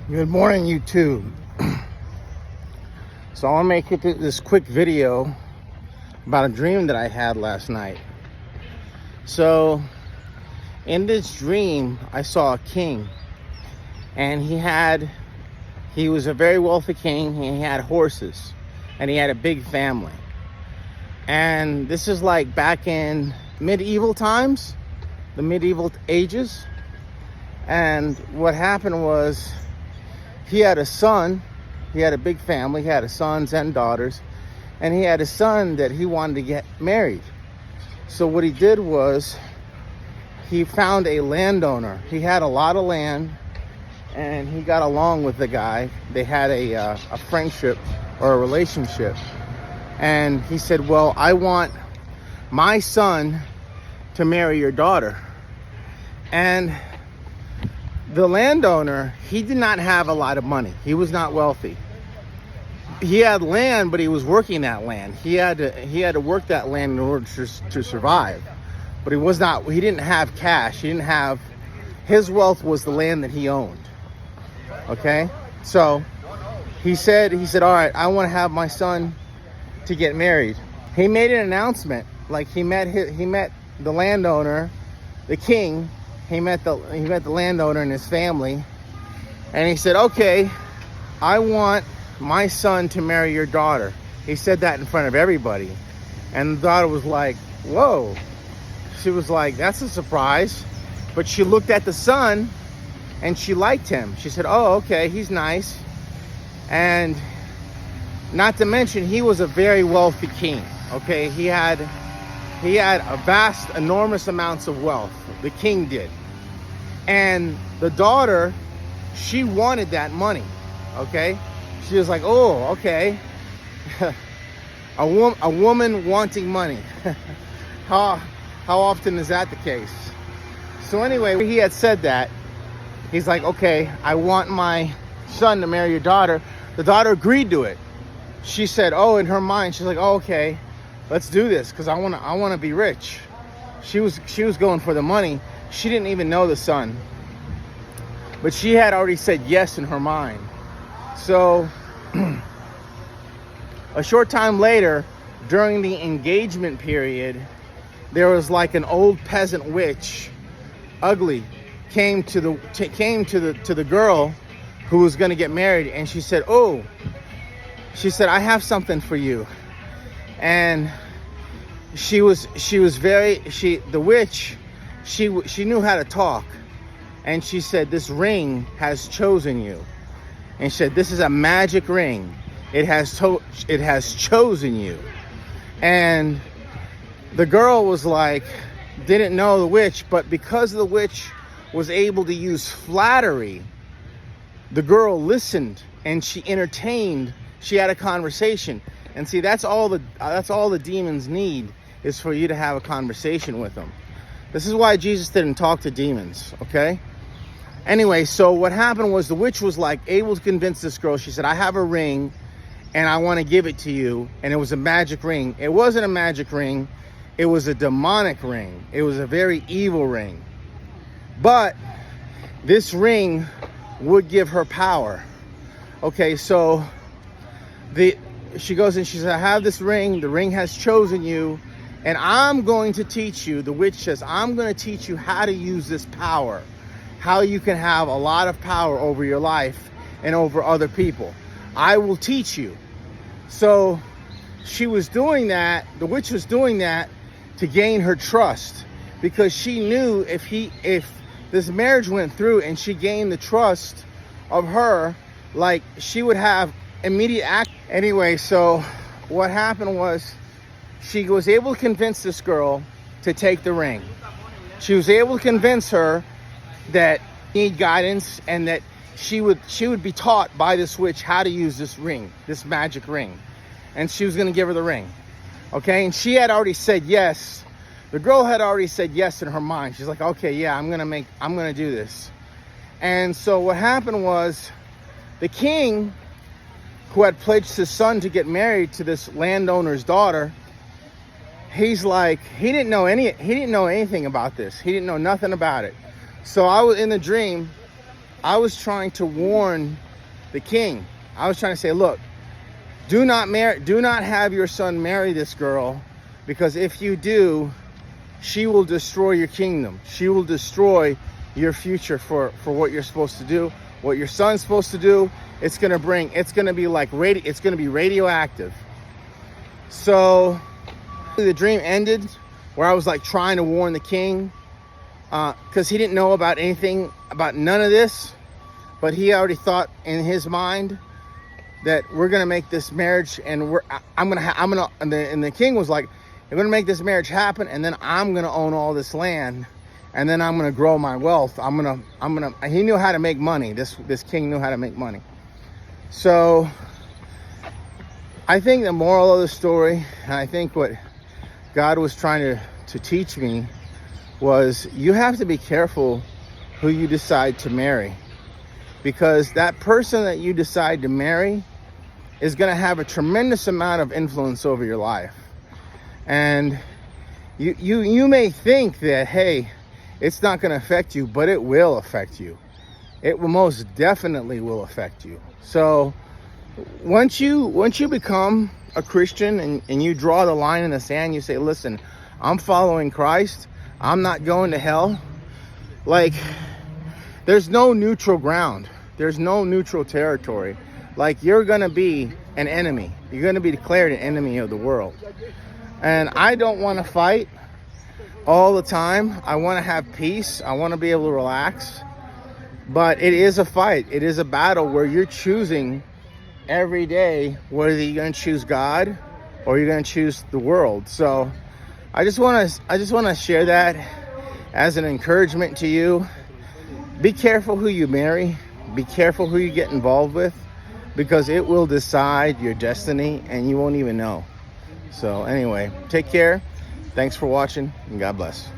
Good morning, YouTube. So I want to make this quick video about a dream that I had last night. So in this dream, I saw a king, and he was a very wealthy king. He had horses, and he had a big family. And this is like back in medieval times, the medieval ages. And what happened was, he had a son. He had a big family. He had sons and daughters. And he had a son that he wanted to get married. So what he did was, he found a landowner. He had a lot of land, and he got along with the guy. They had a friendship or a relationship. And he said, well, I want my son to marry your daughter. And the landowner, he did not have a lot of money. He was not wealthy. He had land, but he was working that land. He had to work that land in order to survive. But he didn't have cash. His wealth was the land that he owned. Okay? So he said, all right, I want to have my son to get married. He made an announcement. Like he met the landowner, the king. He met the landowner and his family, and he said, okay, I want my son to marry your daughter. He said that in front of everybody. And the daughter was like, whoa. She was like, that's a surprise. But she looked at the son and she liked him. She said, oh, okay, he's nice. And not to mention, he was a very wealthy king. Okay, he had a vast, enormous amounts of wealth. The king did. And the daughter, she wanted that money. Okay, she was like, oh, okay. a woman wanting money. How often is that the case? So anyway, he had said that. He's like, okay, I want my son to marry your daughter. The daughter agreed to it. She said, oh, in her mind, she's like, oh, okay, let's do this, because I want to be rich. She was going for the money. She didn't even know the son, but she had already said yes in her mind. So a short time later, during the engagement period, there was like an old peasant witch, ugly, came to the girl who was going to get married, and she said, I have something for you. And the witch, she knew how to talk. And she said, this ring has chosen you. And she said, this is a magic ring. It has chosen you. And the girl was like, didn't know the witch, but because the witch was able to use flattery, the girl listened and she entertained. She had a conversation. And see, that's all the demons need, is for you to have a conversation with them. This is why Jesus didn't talk to demons, okay? Anyway, so what happened was, the witch was like able to convince this girl. She said, I have a ring and I want to give it to you. And it was a magic ring. It wasn't a magic ring. It was a demonic ring. It was a very evil ring. But this ring would give her power. Okay, so she goes and she says, I have this ring. The ring has chosen you. And I'm going to teach you, the witch says, I'm going to teach you how to use this power. How you can have a lot of power over your life and over other people. I will teach you. So she was doing that, the witch was doing that to gain her trust. Because she knew if this marriage went through and she gained the trust of her, like, she would have immediate act. Anyway, so what happened was, she was able to convince this girl to take the ring. She was able to convince her that she needed guidance, and that she would be taught by this witch how to use this ring, this magic ring. And she was going to give her the ring. Okay, and she had already said yes. The girl had already said yes in her mind. She's like, okay, yeah, I'm going to do this. And so what happened was, the king, who had pledged his son to get married to this landowner's daughter, he's like, he didn't know anything about this. He didn't know nothing about it. So in the dream, I was trying to warn the king. I was trying to say, look, do not have your son marry this girl, because if you do, she will destroy your kingdom. She will destroy your future for what you're supposed to do, what your son's supposed to do. It's going to be like it's going to be radioactive. So the dream ended where I was like trying to warn the king, because he didn't know about anything, about none of this, but he already thought in his mind that we're gonna make this marriage, and and the king was like, "We're gonna make this marriage happen, and then I'm gonna own all this land, and then I'm gonna grow my wealth. He knew how to make money. This king knew how to make money. So I think the moral of the story, and I think what God was trying to teach me, was you have to be careful who you decide to marry, because that person that you decide to marry is going to have a tremendous amount of influence over your life. And you may think that, hey, it's not going to affect you, but it will affect you. It will most definitely will affect you. So once you become a Christian and you draw the line in the sand, you say, listen, I'm following Christ. I'm not going to hell. Like, there's no neutral ground. There's no neutral territory. Like, you're going to be an enemy. You're going to be declared an enemy of the world. And I don't want to fight all the time. I want to have peace. I want to be able to relax. But it is a fight. It is a battle where you're choosing every day whether you're going to choose God or you're going to choose the world. So I just want to share that as an encouragement to you. Be careful who you marry. Be careful who you get involved with, because it will decide your destiny and you won't even know. So anyway, take care. Thanks for watching, and God bless.